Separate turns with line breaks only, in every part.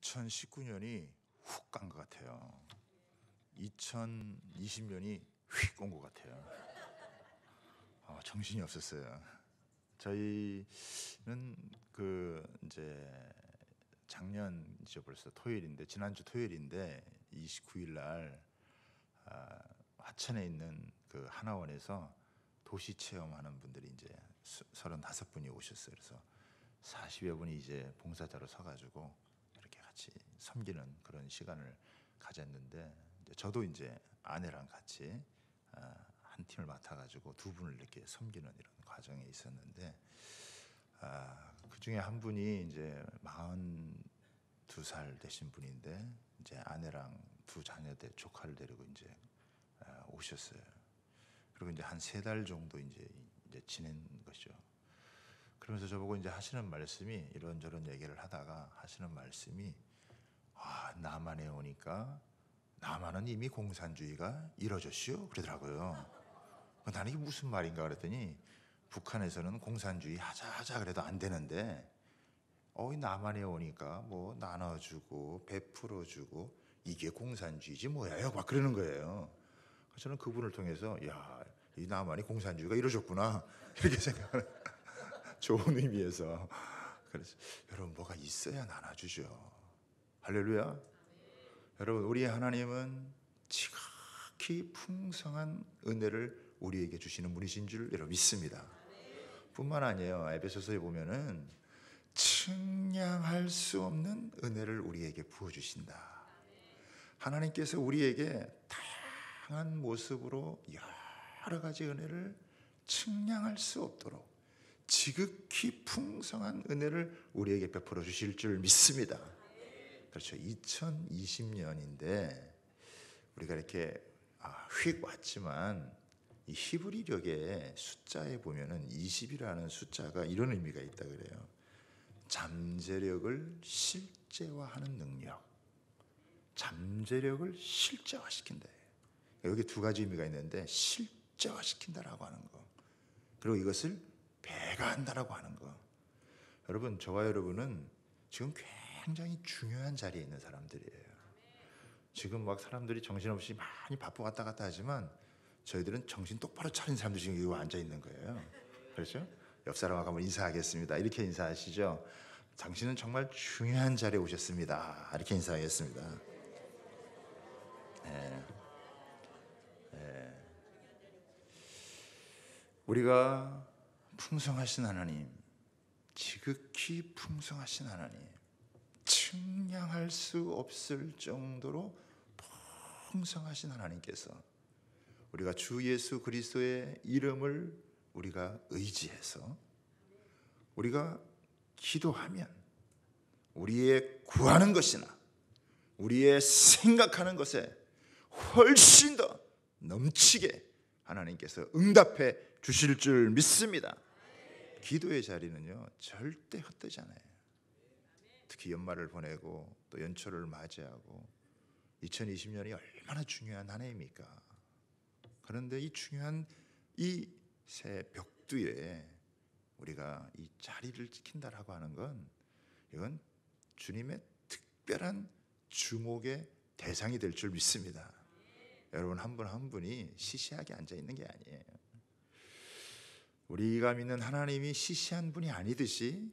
2019년이 훅 간 것 같아요. 2020년이 휙 온 것 같아요. 정신이 없었어요. 저희는 이제 작년 벌써 토요일인데, 지난주 토요일인데 29일 날 화천에 있는 그 하나원에서 도시 체험하는 분들이 이제 35분이 오셨어요. 그래서 40여 분이 이제 봉사자로 서가지고 이렇게 같이 섬기는 그런 시간을 가졌는데, 저도 이제 아내랑 같이 한 팀을 맡아가지고 두 분을 이렇게 섬기는 이런 과정에 있었는데, 그 중에 한 분이 이제 42살 되신 분인데, 이제 아내랑 두 자녀들 조카를 데리고 이제 오셨어요. 그리고 이제 한 3달 정도 이제 지낸 것이죠. 그러면서 저보고 이제 하시는 말씀이, 이런저런 얘기를 하다가 하시는 말씀이, 남한에 오니까 남한은 이미 공산주의가 이루어졌슈 그러더라고요. 나는 이게 무슨 말인가 그랬더니, 북한에서는 공산주의 하자 그래도 안 되는데 남한에 오니까 뭐 나눠주고 베풀어주고 이게 공산주의지 뭐야 막 그러는 거예요. 그래서 저는 그분을 통해서 이 남한이 공산주의가 이루어졌구나 이렇게 생각하는 좋은 의미에서. 그래서 여러분, 뭐가 있어야 나눠주죠. 할렐루야. 여러분, 우리의 하나님은 지극히 풍성한 은혜를 우리에게 주시는 분이신 줄 여러분 믿습니다. 뿐만 아니에요. 에베소서에 보면은 측량할 수 없는 은혜를 우리에게 부어주신다. 하나님께서 우리에게 다양한 모습으로 여러 가지 은혜를 측량할 수 없도록 지극히 풍성한 은혜를 우리에게 베풀어 주실 줄 믿습니다. 그렇죠. 2020년인데 우리가 이렇게 휙 왔지만, 이 히브리력의 숫자에 보면은 20이라는 숫자가 이런 의미가 있다 그래요. 잠재력을 실제화하는 능력, 잠재력을 실제화시킨다. 여기 두 가지 의미가 있는데, 실제화시킨다라고 하는 거, 그리고 이것을 배가한다라고 하는 거. 여러분, 저와 여러분은 지금 굉장히 중요한 자리에 있는 사람들이에요. 지금 막 사람들이 정신없이 많이 바쁘 왔다 갔다 하지만, 저희들은 정신 똑바로 차린 사람들이 지금 여기 앉아 있는 거예요. 그렇죠? 옆 사람하고 한번 인사하겠습니다. 이렇게 인사하시죠. 당신은 정말 중요한 자리에 오셨습니다. 이렇게 인사하겠습니다. 우리가 풍성하신 하나님, 지극히 풍성하신 하나님, 측량할 수 없을 정도로 풍성하신 하나님께서 우리가 주 예수 그리스도의 이름을 우리가 의지해서 우리가 기도하면 우리의 구하는 것이나 우리의 생각하는 것에 훨씬 더 넘치게 하나님께서 응답해 주실 줄 믿습니다. 기도의 자리는요, 절대 헛되지 않아요. 특히 연말을 보내고 또 연초를 맞이하고 2020년이 얼마나 중요한 한 해입니까? 그런데 이 중요한 이 새 벽두에 우리가 이 자리를 지킨다라고 하는 건, 이건 주님의 특별한 주목의 대상이 될 줄 믿습니다. 여러분, 한 분 한 분이 시시하게 앉아 있는 게 아니에요. 우리가 믿는 하나님이 시시한 분이 아니듯이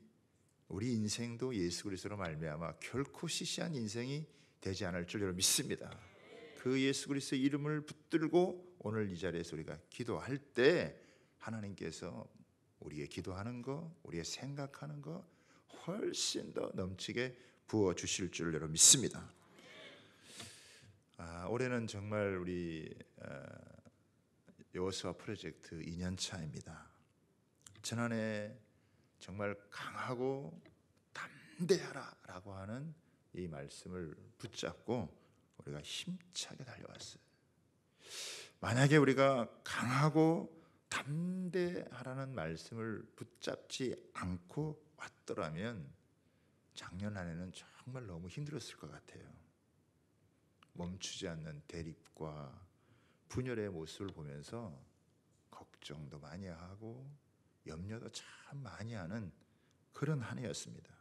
우리 인생도 예수 그리스도로 말미암아 결코 시시한 인생이 되지 않을 줄 여러분 믿습니다. 그 예수 그리스도의 이름을 붙들고 오늘 이 자리에서 우리가 기도할 때 하나님께서 우리의 기도하는 거, 우리의 생각하는 거 훨씬 더 넘치게 부어 주실 줄 여러분 믿습니다. 올해는 정말 우리 여호수아 프로젝트 2년 차입니다. 지난해 정말 강하고 담대하라라고 하는 이 말씀을 붙잡고 우리가 힘차게 달려왔어요. 만약에 우리가 강하고 담대하라는 말씀을 붙잡지 않고 왔더라면 작년 한 해는 정말 너무 힘들었을 것 같아요. 멈추지 않는 대립과 분열의 모습을 보면서 걱정도 많이 하고 염려도 참 많이 하는 그런 한 해였습니다.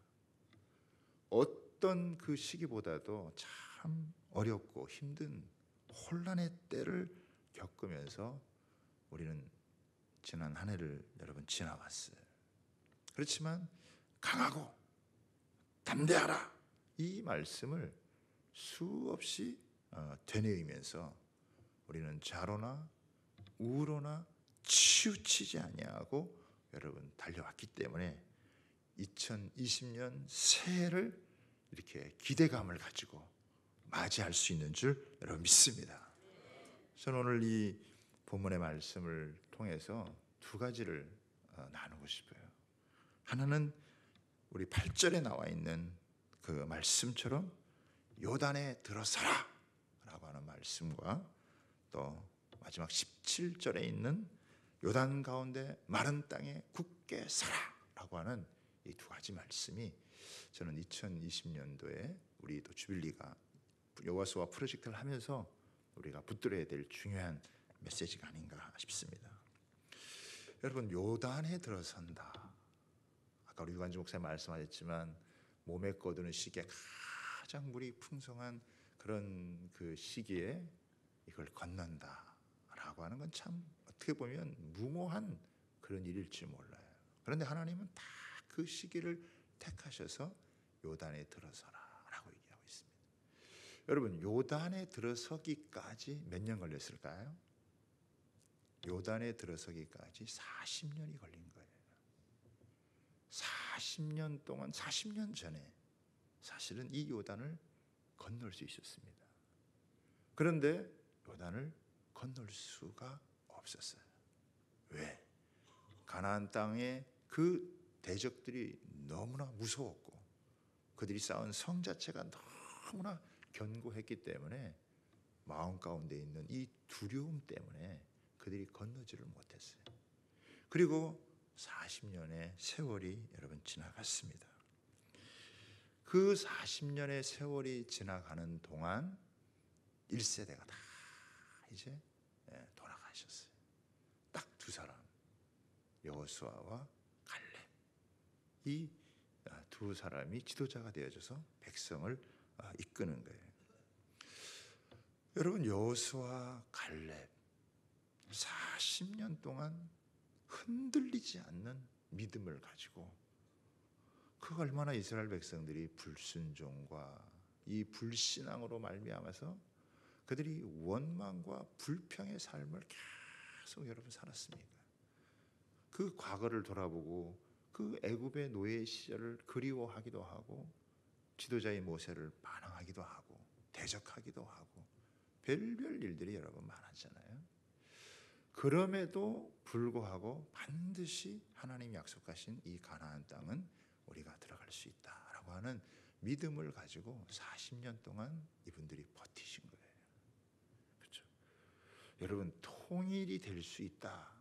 어떤 어떤 그 시기보다도 참 어렵고 힘든 혼란의 때를 겪으면서 우리는 지난 한 해를 여러분 지나갔어요. 그렇지만 강하고 담대하라, 이 말씀을 수없이 되뇌이면서 우리는 좌로나 우로나 치우치지 아니하고 여러분 달려왔기 때문에 2020년 새해를 이렇게 기대감을 가지고 맞이할 수 있는 줄 여러분 믿습니다. 저는 오늘 이 본문의 말씀을 통해서 두 가지를 나누고 싶어요. 하나는 우리 8절에 나와 있는 그 말씀처럼 요단에 들어서라 라고 하는 말씀과 또 마지막 17절에 있는 요단 가운데 마른 땅에 굳게 서라 라고 하는 이 두 가지 말씀이 저는 2020년도에 우리 또 주빌리가 여호수아 프로젝트를 하면서 우리가 붙들어야 될 중요한 메시지가 아닌가 싶습니다. 여러분, 요단에 들어선다. 아까 우리 유관주 목사님 말씀하셨지만 몸에 거두는 시기에 가장 물이 풍성한 그런 그 시기에 이걸 건넌다라고 하는 건 참 어떻게 보면 무모한 그런 일일지 몰라요. 그런데 하나님은 다 그 시기를 택하셔서 요단에 들어서라라고 얘기하고 있습니다. 여러분, 요단에 들어서기까지 몇 년 걸렸을까요? 요단에 들어서기까지 40년이 걸린 거예요. 40년 동안, 40년 전에 사실은 이 요단을 건널 수 있었습니다. 그런데 요단을 건널 수가 없었어요. 왜? 가나안 땅의 그 대적들이 너무나 무서웠고 그들이 쌓은 성 자체가 너무나 견고했기 때문에 마음 가운데 있는 이 두려움 때문에 그들이 건너지를 못했어요. 그리고 40년의 세월이 여러분 지나갔습니다. 그 40년의 세월이 지나가는 동안 1세대가 다 이제 돌아가셨어요. 딱 두 사람, 여호수아와 갈렙. 이 두 사람이 지도자가 되어져서 백성을 이끄는 거예요. 여러분, 여호수아, 갈렙 40년 동안 흔들리지 않는 믿음을 가지고 그 얼마나 이스라엘 백성들이 불순종과 이 불신앙으로 말미암아서 그들이 원망과 불평의 삶을 계속 여러분 살았습니까? 그 과거를 돌아보고 그 애굽의 노예 시절을 그리워하기도 하고 지도자의 모세를 반항하기도 하고 대적하기도 하고 별별 일들이 여러분 많았잖아요. 그럼에도 불구하고 반드시 하나님 약속하신 이 가나안 땅은 우리가 들어갈 수 있다라고 하는 믿음을 가지고 40년 동안 이분들이 버티신 거예요. 그렇죠? 여러분, 통일이 될 수 있다.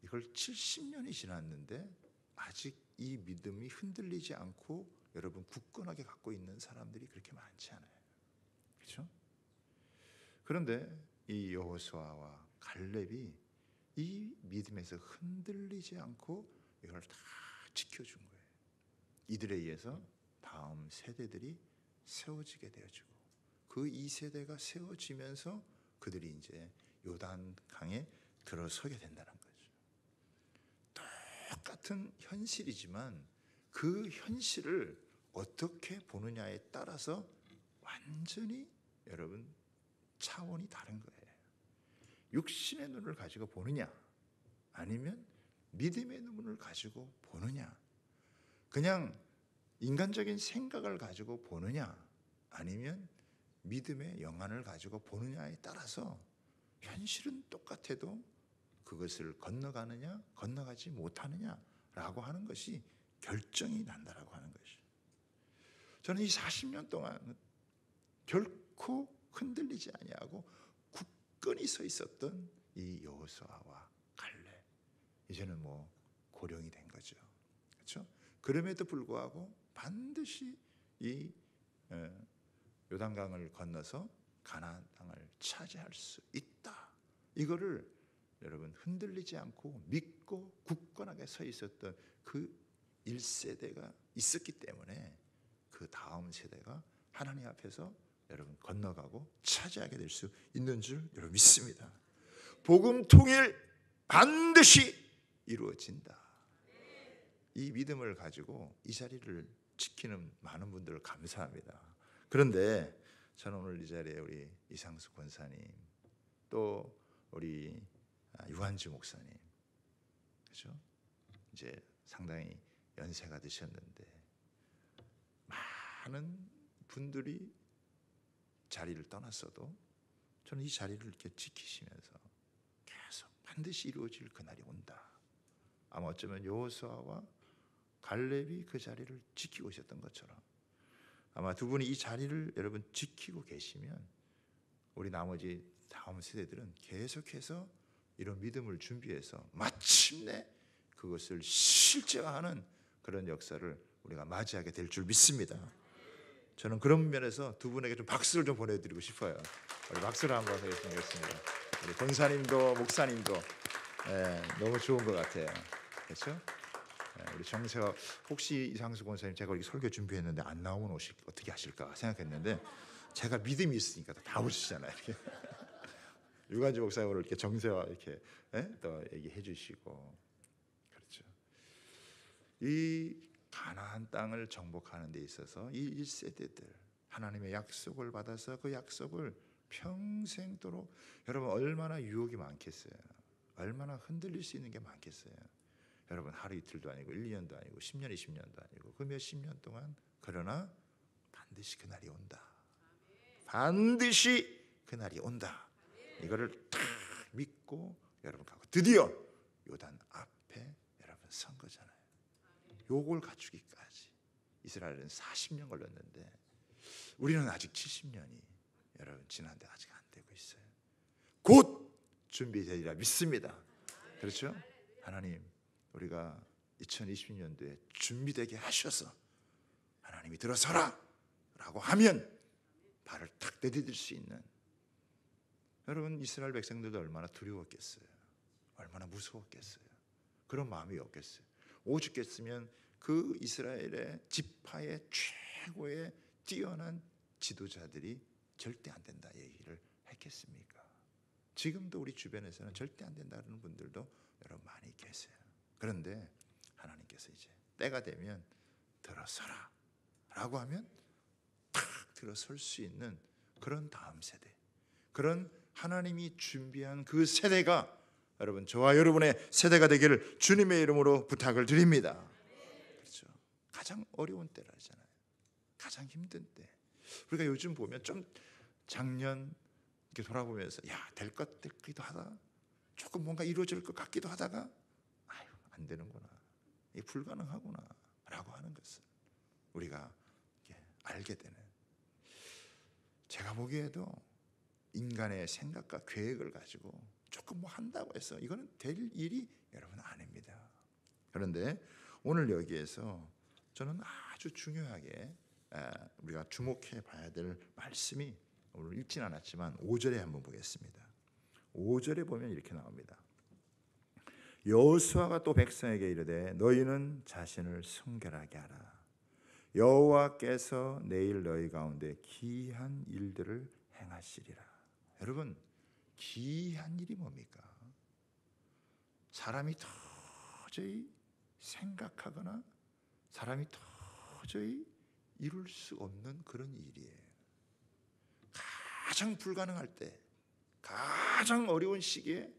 이걸 70년이 지났는데 아직 이 믿음이 흔들리지 않고 여러분 굳건하게 갖고 있는 사람들이 그렇게 많지 않아요. 그렇죠? 그런데 이 여호수아와 갈렙이 이 믿음에서 흔들리지 않고 이걸 다 지켜준 거예요. 이들에 의해서 다음 세대들이 세워지게 되어지고 그 2세대가 세워지면서 그들이 이제 요단 강에 들어서게 된다는 거죠. 똑같은 현실이지만 그 현실을 어떻게 보느냐에 따라서 완전히 여러분 차원이 다른 거예요. 육신의 눈을 가지고 보느냐 아니면 믿음의 눈을 가지고 보느냐, 그냥 인간적인 생각을 가지고 보느냐 아니면 믿음의 영안을 가지고 보느냐에 따라서 현실은 똑같아도 그것을 건너가느냐 건너가지 못하느냐라고 하는 것이 결정이 난다라고 하는 것이죠. 저는 이 40년 동안 결코 흔들리지 아니하고 굳건히 서 있었던 이 여호수아와 갈렙, 이제는 뭐 고령이 된 거죠. 그렇죠? 그럼에도 불구하고 반드시 이 요단강을 건너서 가나안 땅을 차지할 수 있다. 이거를 여러분 흔들리지 않고 믿고 굳건하게 서 있었던 그 1세대가 있었기 때문에 그 그 다음 세대가 하나님 앞에서 여러분 건너가고 차지하게 될 수 있는 줄 여러분 믿습니다. 복음 통일 반드시 이루어진다. 이 믿음을 가지고 이 자리를 지키는 많은 분들을 감사합니다. 그런데 저는 오늘 이 자리에 우리 이상수 권사님, 또 우리 유한주 목사님, 그렇죠? 이제 상당히 연세가 드셨는데 많은 분들이 자리를 떠났어도 저는 이 자리를 이렇게 지키시면서 계속 반드시 이루어질 그날이 온다. 아마 어쩌면 여호수아와 갈렙이 그 자리를 지키고 있었던 것처럼 아마 두 분이 이 자리를 여러분 지키고 계시면 우리 나머지 다음 세대들은 계속해서 이런 믿음을 준비해서 마침내 그것을 실제화하는 그런 역사를 우리가 맞이하게 될 줄 믿습니다. 저는 그런 면에서 두 분에게 좀 박수를 좀 보내드리고 싶어요. 우리 박수를 한번 해주시면 좋겠습니다. 우리 권사님도 목사님도 너무 좋은 것 같아요. 그렇죠? 우리 정세화, 혹시 이상수 권사님 제가 이렇게 설교 준비했는데 안 나오면 어떻게 하실까 생각했는데 제가 믿음이 있으니까 다 오시잖아요. 이렇게. 유관주 목사님으로 이렇게 정세화 이렇게 또 얘기해 주시고, 그렇죠. 이 가나안 땅을 정복하는 데 있어서 이 1세대들 하나님의 약속을 받아서 그 약속을 평생도록 여러분 얼마나 유혹이 많겠어요. 얼마나 흔들릴 수 있는 게 많겠어요. 여러분 하루 이틀도 아니고 1년도 아니고 10년 20년도 아니고 그 몇십 년 동안, 그러나 반드시 그날이 온다. 반드시 그날이 온다. 이거를 딱 믿고 여러분 가고 드디어 요단 앞에 여러분 선 거잖아요. 요걸 갖추기까지 이스라엘은 40년 걸렸는데 우리는 아직 70년이 여러분 지난데 아직 안 되고 있어요. 곧 준비되리라 믿습니다. 그렇죠? 하나님, 우리가 2020년도에 준비되게 하셔서 하나님이 들어서라 라고 하면 발을 탁 내디딜 수 있는, 여러분 이스라엘 백성들도 얼마나 두려웠겠어요. 얼마나 무서웠겠어요. 그런 마음이 없겠어요. 오죽했으면 그 이스라엘의 지파의 최고의 뛰어난 지도자들이 절대 안 된다 얘기를 했겠습니까? 지금도 우리 주변에서는 절대 안 된다는 분들도 여러분 많이 계세요. 그런데 하나님께서 이제 때가 되면 들어서라 라고 하면 탁 들어설 수 있는 그런 다음 세대, 그런 하나님이 준비한 그 세대가 여러분 저와 여러분의 세대가 되기를 주님의 이름으로 부탁을 드립니다. 그렇죠? 가장 어려운 때라잖아요. 가장 힘든 때. 우리가 요즘 보면 좀 작년 이렇게 돌아보면서 될 것 같기도 하다, 조금 뭔가 이루어질 것 같기도 하다가 안 되는구나, 이게 불가능하구나 라고 하는 것을 우리가 알게 되는, 제가 보기에도 인간의 생각과 계획을 가지고 조금 뭐 한다고 해서 이거는 될 일이 여러분 아닙니다. 그런데 오늘 여기에서 저는 아주 중요하게 우리가 주목해 봐야 될 말씀이 오늘 읽진 않았지만 5절에 한번 보겠습니다. 5절에 보면 이렇게 나옵니다. 여호수아가 또 백성에게 이르되 너희는 자신을 순결하게 하라. 여호와께서 내일 너희 가운데 기이한 일들을 행하시리라. 여러분, 기이한 일이 뭡니까? 사람이 도저히 생각하거나 사람이 도저히 이룰 수 없는 그런 일이에요. 가장 불가능할 때, 가장 어려운 시기에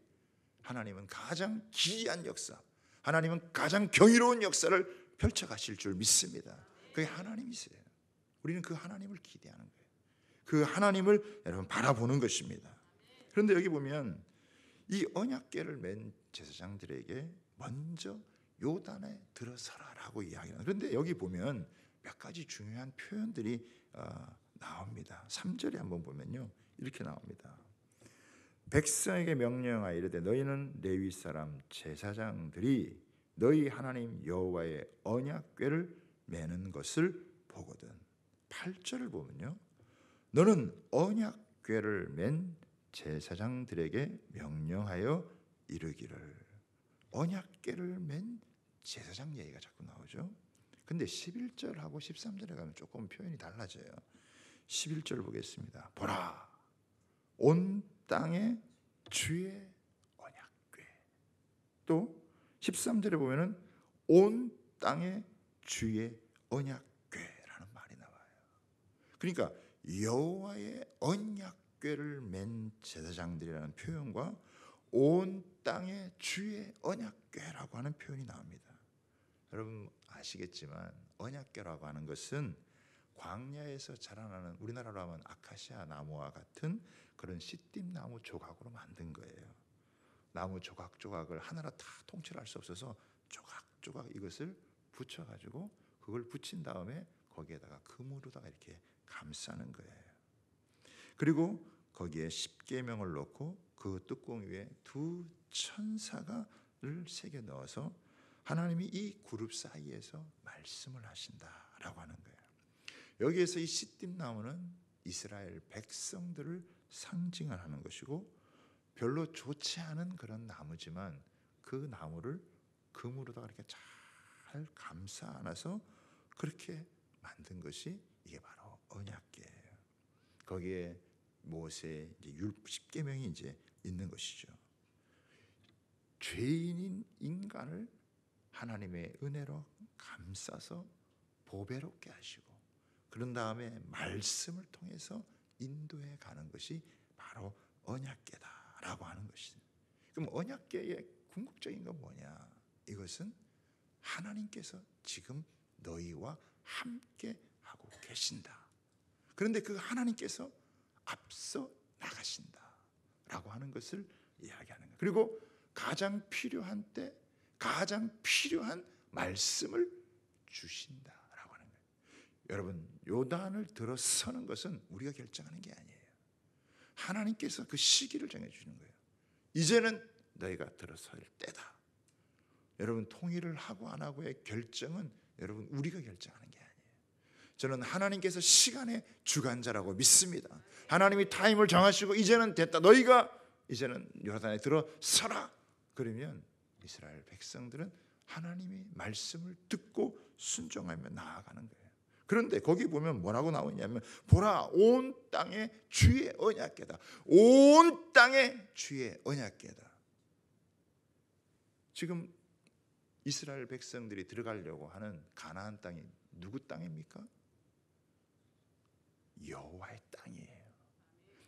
하나님은 가장 기이한 역사, 하나님은 가장 경이로운 역사를 펼쳐가실 줄 믿습니다. 그게 하나님이세요. 우리는 그 하나님을 기대하는 거예요. 그 하나님을 여러분 바라보는 것입니다. 그런데 여기 보면 이 언약궤를 맨 제사장들에게 먼저 요단에 들어서라라고 이야기합니다. 그런데 여기 보면 몇 가지 중요한 표현들이 나옵니다. 3절에 한번 보면요, 이렇게 나옵니다. 백성에게 명령하여 이르되 너희는 레위 사람 제사장들이 너희 하나님 여호와의 언약궤를 매는 것을 보거든. 8절을 보면요, 너는 언약궤를 맨 제사장들에게 명령하여 이르기를. 언약궤를 맨 제사장 얘기가 자꾸 나오죠. 근데 11절하고 13절에 가면 조금 표현이 달라져요. 11절 보겠습니다. 보라, 온 땅에 주의 언약궤. 또 13절에 보면은 온 땅에 주의 언약궤라는 말이 나와요. 그러니까 여호와의 언약궤를 맨 제사장들이라는 표현과 온 땅에 주의 언약궤라고 하는 표현이 나옵니다. 여러분 아시겠지만 언약궤라고 하는 것은 광야에서 자라나는, 우리나라로 하면 아카시아 나무와 같은 그런 시띠 나무 조각으로 만든 거예요. 나무 조각조각을 하나로 다 통째로 할 수 없어서 조각조각 이것을 붙여가지고 그걸 붙인 다음에 거기에다가 금으로다가 이렇게 감싸는 거예요. 그리고 거기에 십계명을 넣고 그 뚜껑 위에 두 천사가를 새겨 넣어서 하나님이 이 그룹 사이에서 말씀을 하신다라고 하는 거예요. 여기에서 이 시띠 나무는 이스라엘 백성들을 상징하는 것이고 별로 좋지 않은 그런 나무지만 그 나무를 금으로다가 이렇게 잘 감싸 안아서 그렇게 만든 것이 이게 바로 언약궤예요. 거기에 모세의 십계명이 이제 있는 것이죠. 죄인인 인간을 하나님의 은혜로 감싸서 보배롭게 하시고 그런 다음에 말씀을 통해서 인도해 가는 것이 바로 언약궤다라고 하는 것입니다. 그럼 언약궤의 궁극적인 건 뭐냐? 이것은 하나님께서 지금 너희와 함께 하고 계신다. 그런데 그 하나님께서 앞서 나가신다라고 하는 것을 이야기하는 거예요. 그리고 가장 필요한 때 가장 필요한 말씀을 주신다라고 하는 거예요. 여러분 요단을 들어서는 것은 우리가 결정하는 게 아니에요. 하나님께서 그 시기를 정해주는 거예요. 이제는 너희가 들어설 때다. 여러분 통일을 하고 안 하고의 결정은 여러분 우리가 결정하는 게 아니에요. 저는 하나님께서 시간의 주관자라고 믿습니다. 하나님이 타임을 정하시고 이제는 됐다. 너희가 이제는 요단에 들어서라. 그러면 이스라엘 백성들은 하나님의 말씀을 듣고 순종하며 나아가는 거예요. 그런데 거기 보면 뭐라고 나오냐면 보라 온 땅에 주의 언약궤다. 온 땅에 주의 언약궤다. 지금 이스라엘 백성들이 들어가려고 하는 가나안 땅이 누구 땅입니까? 여호와의 땅이에요.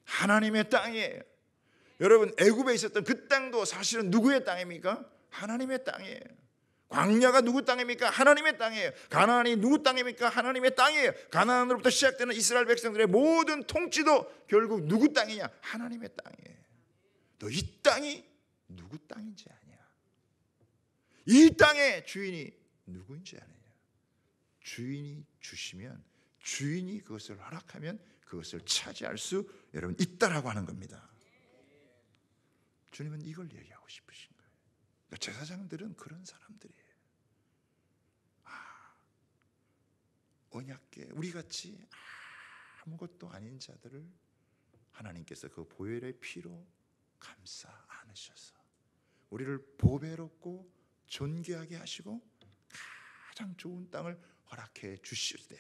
하나님의 땅이에요. 여러분 애굽에 있었던 그 땅도 사실은 누구의 땅입니까? 하나님의 땅이에요. 광야가 누구 땅입니까? 하나님의 땅이에요. 가나안이 누구 땅입니까? 하나님의 땅이에요. 가나안으로부터 시작되는 이스라엘 백성들의 모든 통치도 결국 누구 땅이냐? 하나님의 땅이에요. 너 이 땅이 누구 땅인지 아냐? 이 땅의 주인이 누구인지 아느냐? 주인이 주시면 주인이 그것을 허락하면 그것을 차지할 수 여러분 있다라고 하는 겁니다. 주님은 이걸 얘기하고 싶으신 거예요. 그러니까 제사장들은 그런 사람들이에요. 언약궤 우리같이 아무것도 아닌 자들을 하나님께서 그 보혈의 피로 감싸 안으셔서 우리를 보배롭고 존귀하게 하시고 가장 좋은 땅을 허락해 주실 때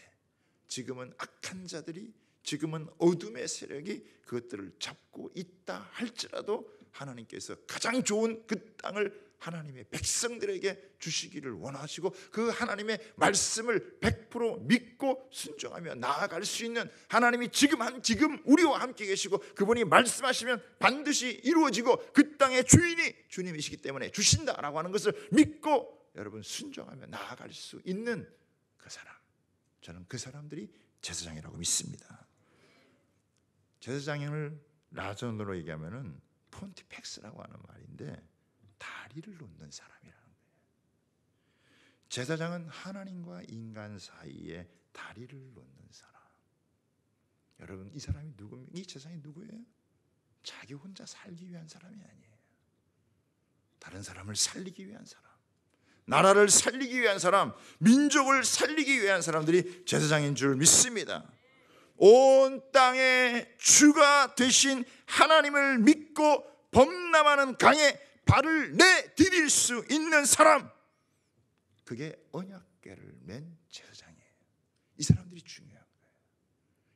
지금은 악한 자들이 지금은 어둠의 세력이 그것들을 잡고 있다 할지라도 하나님께서 가장 좋은 그 땅을 하나님의 백성들에게 주시기를 원하시고 그 하나님의 말씀을 100% 믿고 순종하며 나아갈 수 있는 하나님이 지금 우리와 함께 계시고 그분이 말씀하시면 반드시 이루어지고 그 땅의 주인이 주님이시기 때문에 주신다라고 하는 것을 믿고 여러분 순종하며 나아갈 수 있는 그 사람, 저는 그 사람들이 제사장이라고 믿습니다. 제사장을 라전으로 얘기하면은 폰티펙스라고 하는 말인데 다리를 놓는 사람이라는 거예요. 제사장은 하나님과 인간 사이에 다리를 놓는 사람. 여러분 이 사람이 누굽니까? 이 제사장이 누구예요? 자기 혼자 살기 위한 사람이 아니에요. 다른 사람을 살리기 위한 사람, 나라를 살리기 위한 사람, 민족을 살리기 위한 사람들이 제사장인 줄 믿습니다. 온 땅의 주가 되신 하나님을 믿고 범람하는 강에 발을 내디딜 수 있는 사람, 그게 언약궤를 맨 제사장입니다.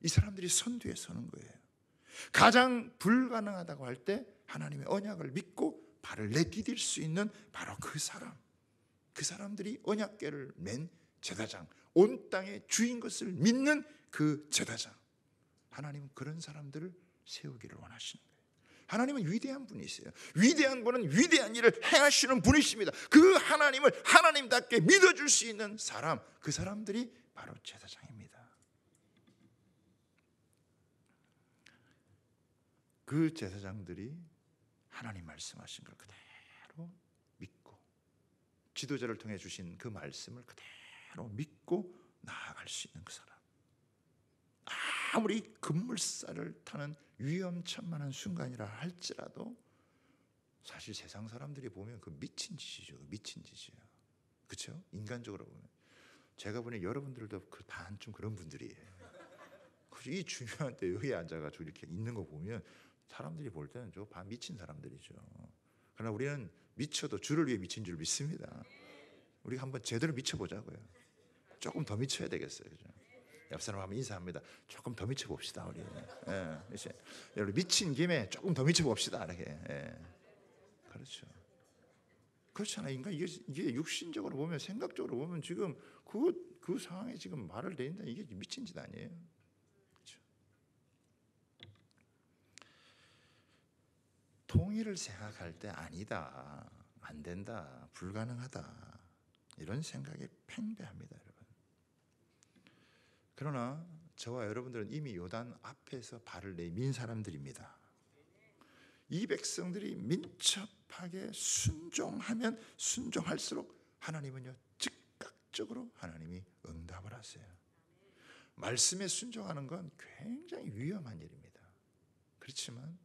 이 사람들이 선두에 서는 거예요. 가장 불가능하다고 할 때 하나님의 언약을 믿고 발을 내디딜 수 있는 바로 그 사람들이 언약궤를 맨 제사장, 온 땅의 주인 것을 믿는 그 제사장. 하나님은 그런 사람들을 세우기를 원하시는 거예요. 하나님은 위대한 분이세요. 위대한 분은 위대한 일을 행하시는 분이십니다. 그 하나님을 하나님답게 믿어줄 수 있는 사람, 그 사람들이 바로 제사장입니다. 그 제사장들이 하나님 말씀하신 걸 그대로 믿고 지도자를 통해 주신 그 말씀을 그대로 믿고 나아갈 수 있는 그 사람. 아무리 급물살을 타는 위험천만한 순간이라 할지라도 사실 세상 사람들이 보면 그 미친 짓이죠. 미친 짓이에요. 그렇죠? 인간적으로 보면 제가 보니 여러분들도 반쯤 그런 분들이에요. 이 중요한 때 여기 앉아가지고 이렇게 있는 거 보면 사람들이 볼 때는 저 반 미친 사람들이죠. 그러나 우리는 미쳐도 주를 위해 미친 줄 믿습니다. 우리가 한번 제대로 미쳐보자고요. 조금 더 미쳐야 되겠어요. 그죠? 옆 사람 한번 인사합니다. 조금 더 미쳐봅시다 우리. 이제 여러분 미친 김에 조금 더 미쳐봅시다 이렇게. 그렇죠. 그렇잖아요. 인간 이게 육신적으로 보면 생각적으로 보면 지금 그 상황에 지금 말을 내린다 이게 미친 짓 아니에요. 그렇죠. 통일을 생각할 때 아니다, 안 된다, 불가능하다 이런 생각이 팽배합니다, 여러분. 그러나 저와 여러분들은 이미 요단 앞에서 발을 내민 사람들입니다. 이 백성들이 민첩하게 순종하면 순종할수록 하나님은요 즉각적으로 하나님이 응답을 하세요. 말씀에 순종하는 건 굉장히 위험한 일입니다. 그렇지만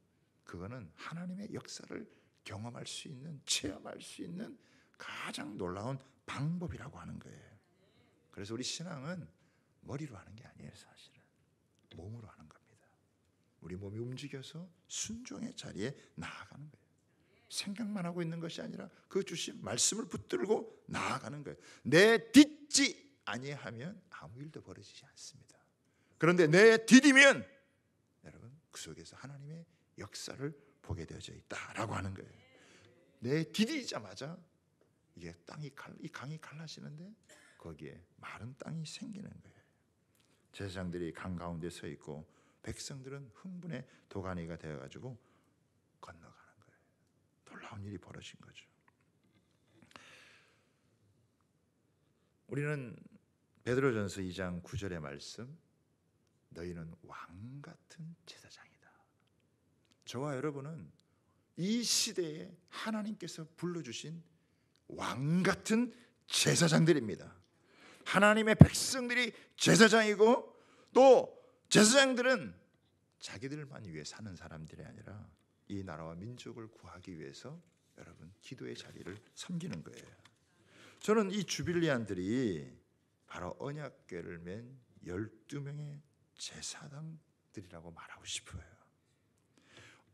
그거는 하나님의 역사를 경험할 수 있는, 체험할 수 있는 가장 놀라운 방법이라고 하는 거예요. 그래서 우리 신앙은 머리로 하는 게 아니에요. 사실은 몸으로 하는 겁니다. 우리 몸이 움직여서 순종의 자리에 나아가는 거예요. 생각만 하고 있는 것이 아니라 그 주신 말씀을 붙들고 나아가는 거예요. 내 딛지 아니하면 아무 일도 벌어지지 않습니다. 그런데 내 디디면 여러분 그 속에서 하나님의 역사를 보게 되어져 있다라고 하는 거예요. 내 디디자마자 이게 이 강이 갈라지는데 거기에 마른 땅이 생기는 거예요. 제사장들이 강 가운데 서 있고 백성들은 흥분의 도가니가 되어가지고 건너가는 거예요. 놀라운 일이 벌어진 거죠. 우리는 베드로전서 2장 9절의 말씀, 너희는 왕 같은 제사장이다. 저와 여러분은 이 시대에 하나님께서 불러주신 왕 같은 제사장들입니다. 하나님의 백성들이 제사장이고 또 제사장들은 자기들만 위해 사는 사람들이 아니라 이 나라와 민족을 구하기 위해서 여러분 기도의 자리를 섬기는 거예요. 저는 이 주빌리안들이 바로 언약궤를 맨 12명의 제사장들이라고 말하고 싶어요.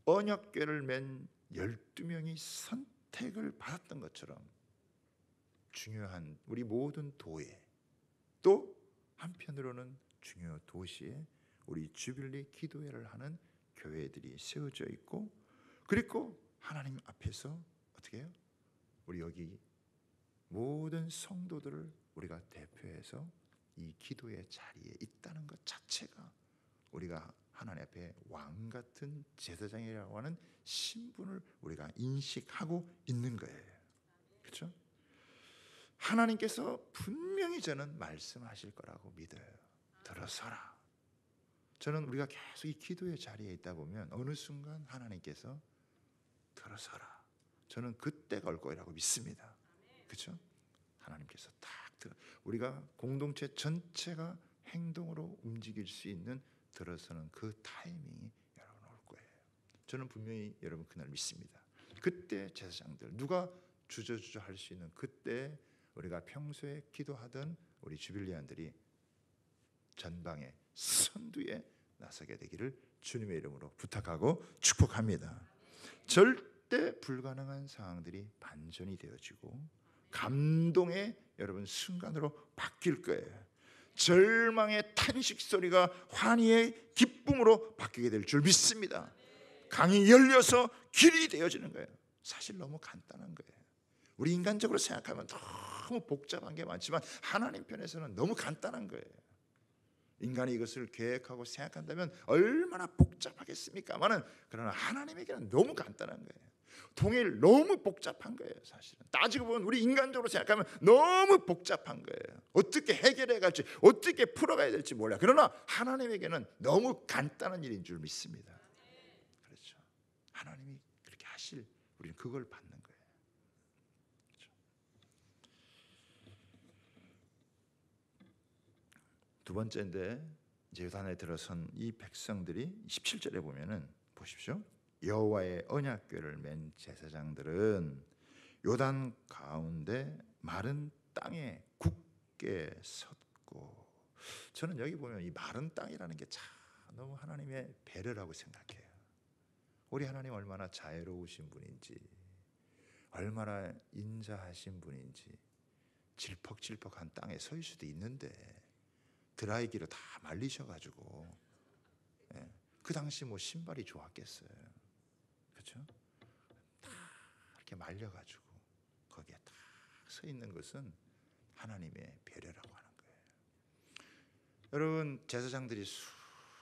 언약궤를 맨 12명이 선택을 받았던 것처럼 중요한 우리 모든 도에 또 한편으로는 중요 도시에 우리 주빌리 기도회를 하는 교회들이 세워져 있고 그리고 하나님 앞에서 어떻게 해요? 우리 여기 모든 성도들을 우리가 대표해서 이 기도의 자리에 있다는 것 자체가 우리가 하나님 앞에 왕 같은 제사장이라고 하는 신분을 우리가 인식하고 있는 거예요. 그렇죠? 하나님께서 분명히 저는 말씀하실 거라고 믿어요. 들어서라. 저는 우리가 계속 이 기도의 자리에 있다 보면 어느 순간 하나님께서 들어서라. 저는 그때가 올 거라고 믿습니다. 그렇죠? 하나님께서 딱 우리가 공동체 전체가 행동으로 움직일 수 있는 들어서는 그 타이밍이 여러분 올 거예요. 저는 분명히 여러분 그날 믿습니다. 그때 제사장들 누가 주저주저 할 수 있는 그때 우리가 평소에 기도하던 우리 주빌리안들이 전방에 선두에 나서게 되기를 주님의 이름으로 부탁하고 축복합니다. 절대 불가능한 상황들이 반전이 되어지고 감동의 여러분 순간으로 바뀔 거예요. 절망의 탄식 소리가 환희의 기쁨으로 바뀌게 될 줄 믿습니다. 강이 열려서 길이 되어지는 거예요. 사실 너무 간단한 거예요. 우리 인간적으로 생각하면 너무 복잡한 게 많지만 하나님 편에서는 너무 간단한 거예요. 인간이 이것을 계획하고 생각한다면 얼마나 복잡하겠습니까마는, 그러나 하나님에게는 너무 간단한 거예요. 통일 너무 복잡한 거예요. 사실은 따지고 보면 우리 인간적으로 생각하면 너무 복잡한 거예요. 어떻게 해결해 갈지, 어떻게 풀어가야 될지 몰라. 그러나 하나님에게는 너무 간단한 일인 줄 믿습니다. 그렇죠. 하나님이 그렇게 하실, 우리는 그걸 받는 거예요. 그렇죠. 두 번째인데, 이제 요단에 들어선 이 백성들이 17절에 보면은 보십시오. 여호와의 언약궤를 맨 제사장들은 요단 가운데 마른 땅에 굳게 섰고, 저는 여기 보면 이 마른 땅이라는 게 참 너무 하나님의 배려라고 생각해요. 우리 하나님 얼마나 자애로우신 분인지, 얼마나 인자하신 분인지. 질퍽질퍽한 땅에 설 수도 있는데 드라이기로 다 말리셔가지고, 그 당시 뭐 신발이 좋았겠어요. 그렇죠? 다 이렇게 말려가지고 거기에 딱 서 있는 것은 하나님의 배려라고 하는 거예요. 여러분, 제사장들이 쑥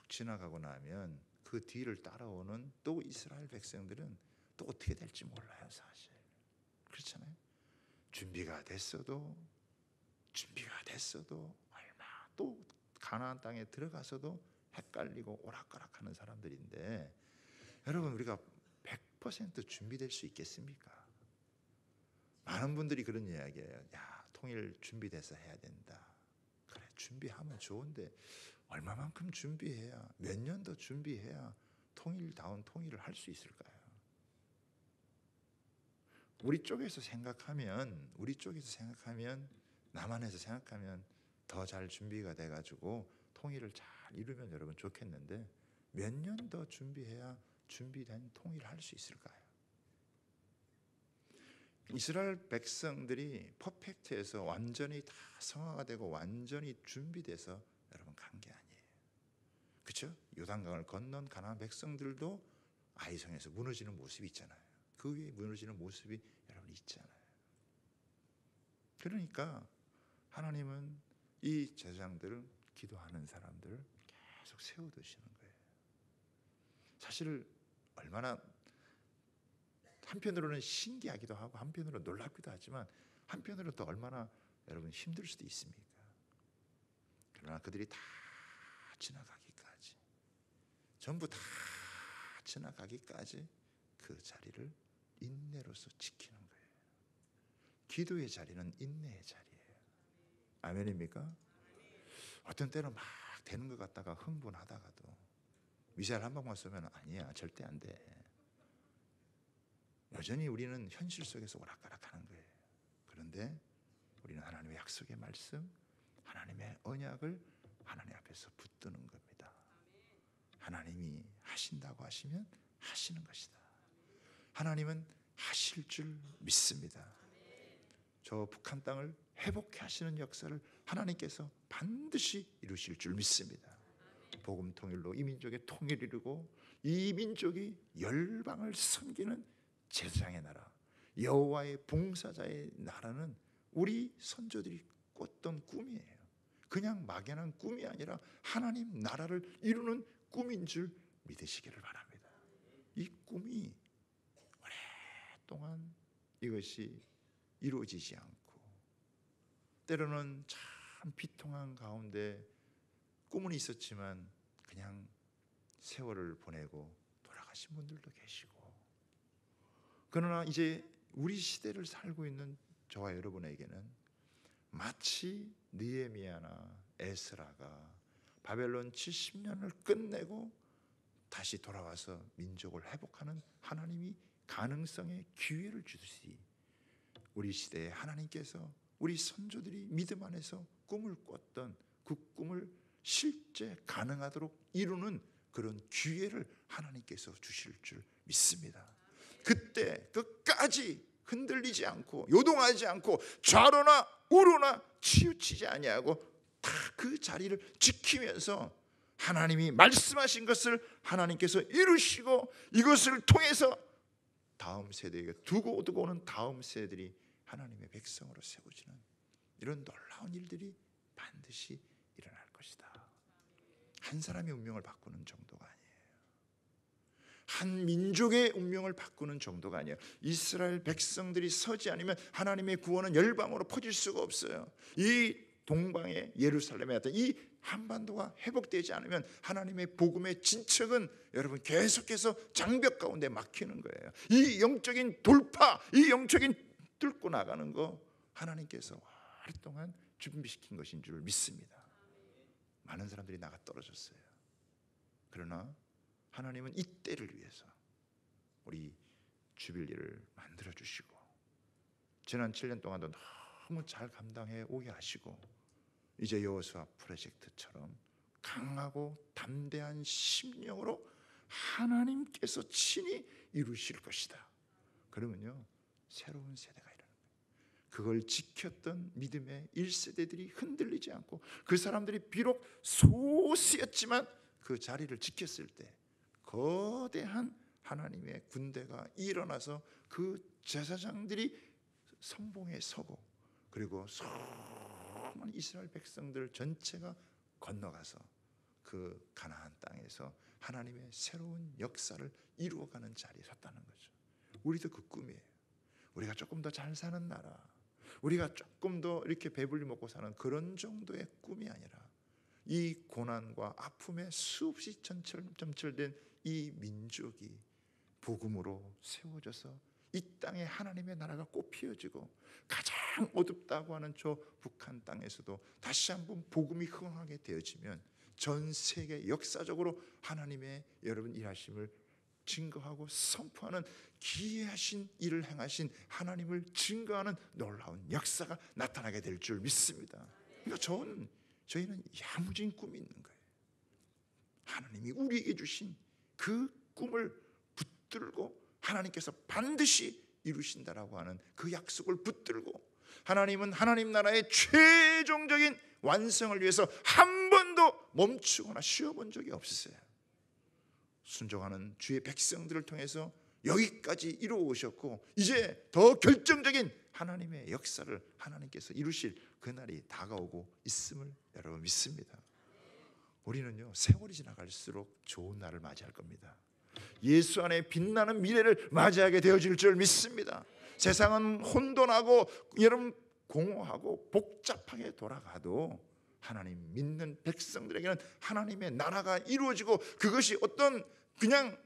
지나가고 나면 그 뒤를 따라오는 또 이스라엘 백성들은 또 어떻게 될지 몰라요. 사실 그렇잖아요. 준비가 됐어도 얼마 또 가나안 땅에 들어가서도 헷갈리고 오락가락하는 사람들인데, 여러분, 우리가 100% 준비될 수 있겠습니까? 많은 분들이 그런 이야기예요. 야, 통일 준비돼서 해야 된다. 그래, 준비하면 좋은데 얼마만큼 준비해야, 몇 년 더 준비해야 통일다운 통일을 할 수 있을까요? 우리 쪽에서 생각하면, 남한에서 생각하면 더 잘 준비가 돼가지고 통일을 잘 이루면 여러분 좋겠는데, 몇 년 더 준비해야 준비된 통일을 할 수 있을까요? 이스라엘 백성들이 퍼펙트해서 완전히 다 성화가 되고 완전히 준비돼서 여러분 간 게 아니에요. 그렇죠? 요단강을 건넌 가나안 백성들도 아이성에서 무너지는 모습이 있잖아요. 그 위에 무너지는 모습이 여러분 있잖아요. 그러니까 하나님은 이 제사장들을, 기도하는 사람들을 계속 세워두시는 거예요. 사실 얼마나 한편으로는 신기하기도 하고 한편으로는 놀랍기도 하지만 한편으로는 또 얼마나 여러분 힘들 수도 있습니까? 그러나 그들이 다 지나가기까지, 전부 다 지나가기까지 그 자리를 인내로서 지키는 거예요. 기도의 자리는 인내의 자리예요. 아멘입니까? 어떤 때는 막 되는 것 같다가 흥분하다가도 미사일 한 방만 쏘면 아니야, 절대 안 돼. 여전히 우리는 현실 속에서 오락가락하는 거예요. 그런데 우리는 하나님의 약속의 말씀, 하나님의 언약을 하나님 앞에서 붙드는 겁니다. 하나님이 하신다고 하시면 하시는 것이다. 하나님은 하실 줄 믿습니다. 저 북한 땅을 회복해 하시는 역사를 하나님께서 반드시 이루실 줄 믿습니다. 복음 통일로 이 민족의 통일을 이루고 이 민족이 열방을 섬기는 제사장의 나라, 여호와의 봉사자의 나라는 우리 선조들이 꿨던 꿈이에요. 그냥 막연한 꿈이 아니라 하나님 나라를 이루는 꿈인 줄 믿으시기를 바랍니다. 이 꿈이 오랫동안 이것이 이루어지지 않고, 때로는 참 비통한 가운데 꿈은 있었지만 그냥 세월을 보내고 돌아가신 분들도 계시고, 그러나 이제 우리 시대를 살고 있는 저와 여러분에게는 마치 느헤미야나 에스라가 바벨론 70년을 끝내고 다시 돌아와서 민족을 회복하는 하나님이 가능성의 기회를 주듯이, 우리 시대에 하나님께서 우리 선조들이 믿음 안에서 꿈을 꿨던 그 꿈을 실제 가능하도록 이루는 그런 기회를 하나님께서 주실 줄 믿습니다. 그때 끝까지 흔들리지 않고 요동하지 않고 좌로나 우로나 치우치지 아니하고 딱 그 자리를 지키면서 하나님이 말씀하신 것을 하나님께서 이루시고 이것을 통해서 다음 세대에게 두고 오는 다음 세대들이 하나님의 백성으로 세워지는 이런 놀라운 일들이 반드시 일어날 것이다. 한 사람의 운명을 바꾸는 정도가 아니에요. 한 민족의 운명을 바꾸는 정도가 아니에요. 이스라엘 백성들이 서지 않으면 하나님의 구원은 열방으로 퍼질 수가 없어요. 이 동방의 예루살렘에 어떤 이 한반도가 회복되지 않으면 하나님의 복음의 진척은 여러분 계속해서 장벽 가운데 막히는 거예요. 이 영적인 돌파, 이 영적인 뚫고 나가는 거 하나님께서 오랫동안 준비시킨 것인 줄 믿습니다. 많은 사람들이 나가 떨어졌어요. 그러나 하나님은 이 때를 위해서 우리 주빌리를 만들어 주시고 지난 7년 동안도 너무 잘 감당해 오게 하시고 이제 여호수아 프로젝트처럼 강하고 담대한 심령으로 하나님께서 친히 이루실 것이다. 그러면요 새로운 세대가 일어납니다. 그걸 지켰던 믿음의 1세대들이 흔들리지 않고 그 사람들이 비록 소수였지만 그 자리를 지켰을 때 거대한 하나님의 군대가 일어나서 그 제사장들이 선봉에 서고 그리고 수많은 이스라엘 백성들 전체가 건너가서 그 가나안 땅에서 하나님의 새로운 역사를 이루어가는 자리에 섰다는 거죠. 우리도 그 꿈이에요. 우리가 조금 더 잘 사는 나라, 우리가 조금 더 이렇게 배불리 먹고 사는 그런 정도의 꿈이 아니라 이 고난과 아픔에 수없이 점철된 이 민족이 복음으로 세워져서 이 땅에 하나님의 나라가 꽃피어지고 가장 어둡다고 하는 저 북한 땅에서도 다시 한번 복음이 흥하게 되어지면 전 세계 역사적으로 하나님의 여러분 일하심을 증거하고 선포하는 기이하신 일을 행하신 하나님을 증거하는 놀라운 역사가 나타나게 될 줄 믿습니다. 그러니까 저희는 야무진 꿈이 있는 거예요. 하나님이 우리에게 주신 그 꿈을 붙들고 하나님께서 반드시 이루신다라고 하는 그 약속을 붙들고 하나님은 하나님 나라의 최종적인 완성을 위해서 한 번도 멈추거나 쉬어본 적이 없어요. 순종하는 주의 백성들을 통해서 여기까지 이루어오셨고 이제 더 결정적인 하나님의 역사를 하나님께서 이루실 그날이 다가오고 있음을 여러분 믿습니다. 우리는요 세월이 지나갈수록 좋은 날을 맞이할 겁니다. 예수 안에 빛나는 미래를 맞이하게 되어질 줄 믿습니다. 세상은 혼돈하고 여러분 공허하고 복잡하게 돌아가도 하나님 믿는 백성들에게는 하나님의 나라가 이루어지고 그것이 어떤 그냥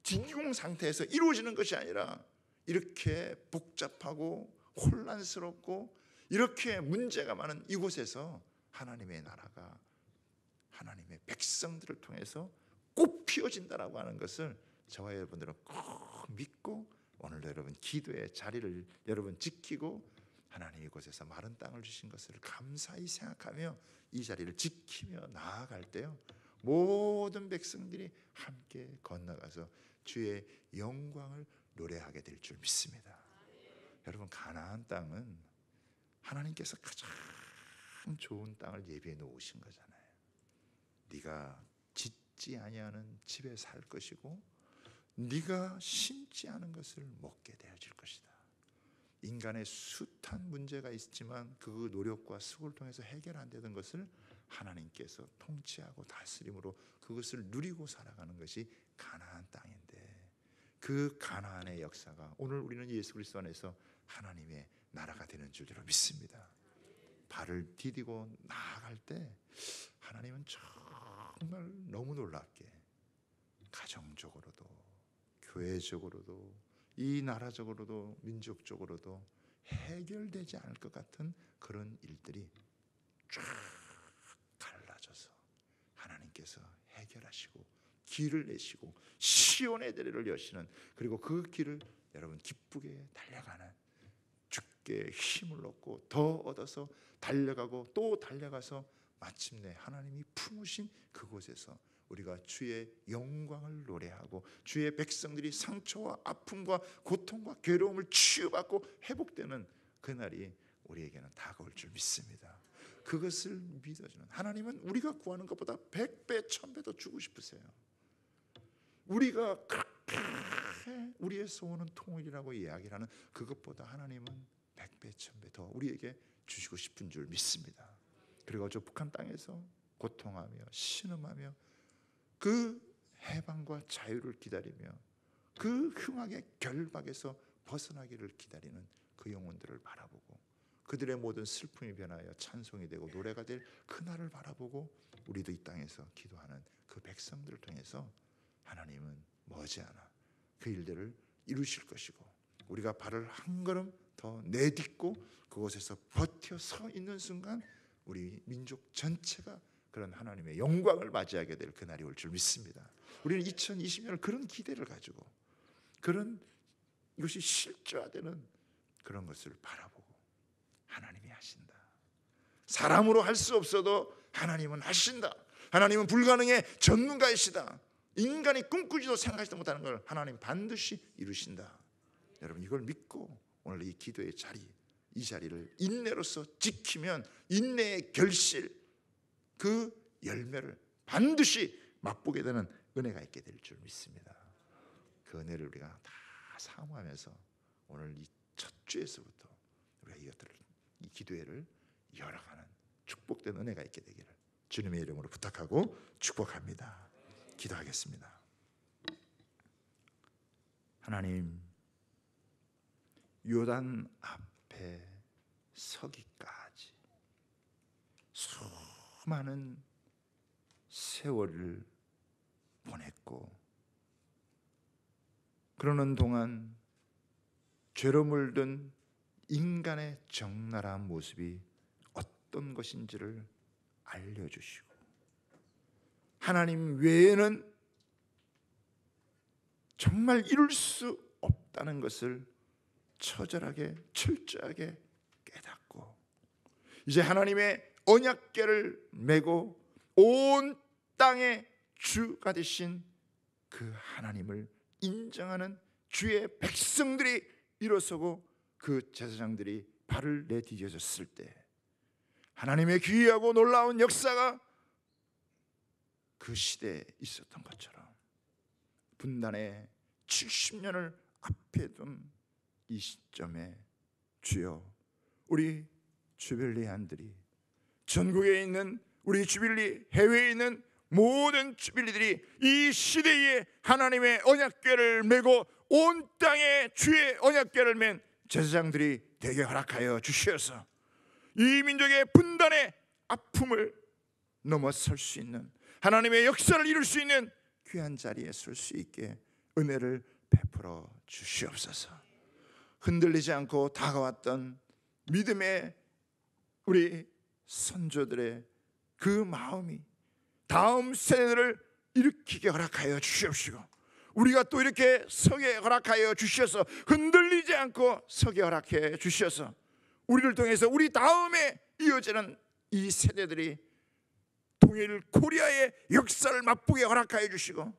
진공 상태에서 이루어지는 것이 아니라 이렇게 복잡하고 혼란스럽고 이렇게 문제가 많은 이곳에서 하나님의 나라가 하나님의 백성들을 통해서 꽃 피어진다라고 하는 것을 저와 여러분들은 꼭 믿고 오늘 여러분 기도의 자리를 여러분 지키고 하나님 이곳에서 마른 땅을 주신 것을 감사히 생각하며 이 자리를 지키며 나아갈 때요 모든 백성들이 함께 건너가서 주의 영광을 노래하게 될 줄 믿습니다. 여러분 가나안 땅은 하나님께서 가장 좋은 땅을 예비해 놓으신 거잖아요. 네가 짓지 아니하는 집에 살 것이고 네가 심지 않은 것을 먹게 되어질 것이다. 인간의 숱한 문제가 있지만 그 노력과 수고를 통해서 해결 안 되던 것을 하나님께서 통치하고 다스림으로 그것을 누리고 살아가는 것이 가나안 땅인데 그 가나안의 역사가 오늘 우리는 예수 그리스도 안에서 하나님의 나라가 되는 줄로 믿습니다. 발을 디디고 나아갈 때 하나님은 정말 너무 놀랍게 가정적으로도 교회적으로도 이 나라적으로도 민족적으로도 해결되지 않을 것 같은 그런 일들이 쫙 갈라져서 하나님께서 해결하시고 길을 내시고 시온의 대로를 여시는 그리고 그 길을 여러분 기쁘게 달려가는 주께 힘을 얻고 더 얻어서 달려가고 또 달려가서 마침내 하나님이 품으신 그곳에서 우리가 주의 영광을 노래하고 주의 백성들이 상처와 아픔과 고통과 괴로움을 치유받고 회복되는 그날이 우리에게는 다가올 줄 믿습니다. 그것을 믿어주는 하나님은 우리가 구하는 것보다 100배 1000배 더 주고 싶으세요. 우리가 그렇게 우리의 소원은 통일이라고 이야기를 하는 그것보다 하나님은 100배 1000배 더 우리에게 주시고 싶은 줄 믿습니다. 그리고 저 북한 땅에서 고통하며 신음하며 그 해방과 자유를 기다리며 그 흉악의 결박에서 벗어나기를 기다리는 그 영혼들을 바라보고 그들의 모든 슬픔이 변하여 찬송이 되고 노래가 될 그날을 바라보고 우리도 이 땅에서 기도하는 그 백성들을 통해서 하나님은 머지않아 그 일들을 이루실 것이고 우리가 발을 한 걸음 더 내딛고 그곳에서 버텨 서 있는 순간 우리 민족 전체가 그런 하나님의 영광을 맞이하게 될 그날이 올 줄 믿습니다. 우리는 2020년을 그런 기대를 가지고 그런 이것이 실제화되는 그런 것을 바라보고 하나님이 하신다. 사람으로 할 수 없어도 하나님은 하신다. 하나님은 불가능의 전문가이시다. 인간이 꿈꾸지도 생각하지도 못하는 걸 하나님 반드시 이루신다. 여러분 이걸 믿고 오늘 이 기도의 자리, 이 자리를 인내로서 지키면 인내의 결실, 그 열매를 반드시 맛보게 되는 은혜가 있게 될 줄 믿습니다. 그 은혜를 우리가 다 사모하면서 오늘 이 첫 주에서부터 우리가 이것들을 이 기도회를 열어가는 축복된 은혜가 있게 되기를 주님의 이름으로 부탁하고 축복합니다. 기도하겠습니다. 하나님, 요단 앞에 서기까지 수많은 세월을 보냈고 그러는 동안 죄로 물든 인간의 적나라한 모습이 어떤 것인지를 알려주시고 하나님 외에는 정말 이룰 수 없다는 것을 처절하게 철저하게 깨닫고 이제 하나님의 언약궤를 메고 온 땅의 주가 되신 그 하나님을 인정하는 주의 백성들이 일어서고 그 제사장들이 발을 내디뎌졌을 때 하나님의 귀하고 놀라운 역사가 그 시대에 있었던 것처럼 분단의 70년을 앞에 둔 이 시점에 주여 우리 주빌리안들이 전국에 있는 우리 주빌리 해외에 있는 모든 주빌리들이 이 시대에 하나님의 언약궤를 메고 온 땅에 주의 언약궤를 맨 제사장들이 되게 허락하여 주시어서 이 민족의 분단의 아픔을 넘어설 수 있는 하나님의 역사를 이룰 수 있는 귀한 자리에 설 수 있게 은혜를 베풀어 주시옵소서. 흔들리지 않고 다가왔던 믿음의 우리 선조들의 그 마음이 다음 세대를 일으키게 허락하여 주시옵시고 우리가 또 이렇게 서게 허락하여 주셔서 흔들리지 않고 서게 허락해 주셔서 우리를 통해서 우리 다음에 이어지는 이 세대들이 통일 코리아의 역사를 맛보게 허락하여 주시고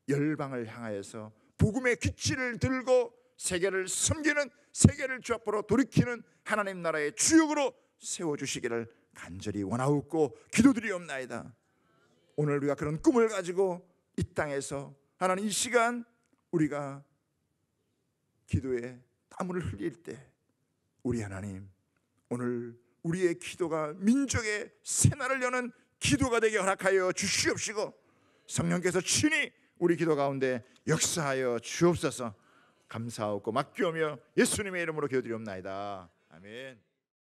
열방을 향하여서 복음의 기치를 들고 세계를 섬기는 세계를 주 앞으로 돌이키는 하나님 나라의 주역으로 세워주시기를 간절히 원하옵고 기도드리옵나이다. 오늘 우리가 그런 꿈을 가지고 이 땅에서 하나님 이 시간 우리가 기도에 땀을 흘릴 때 우리 하나님 오늘 우리의 기도가 민족의 새날을 여는 기도가 되게 허락하여 주시옵시고 성령께서 친히 우리 기도 가운데 역사하여 주옵소서. 감사하고 맡기오며 예수님의 이름으로 기도드리옵나이다. 아멘.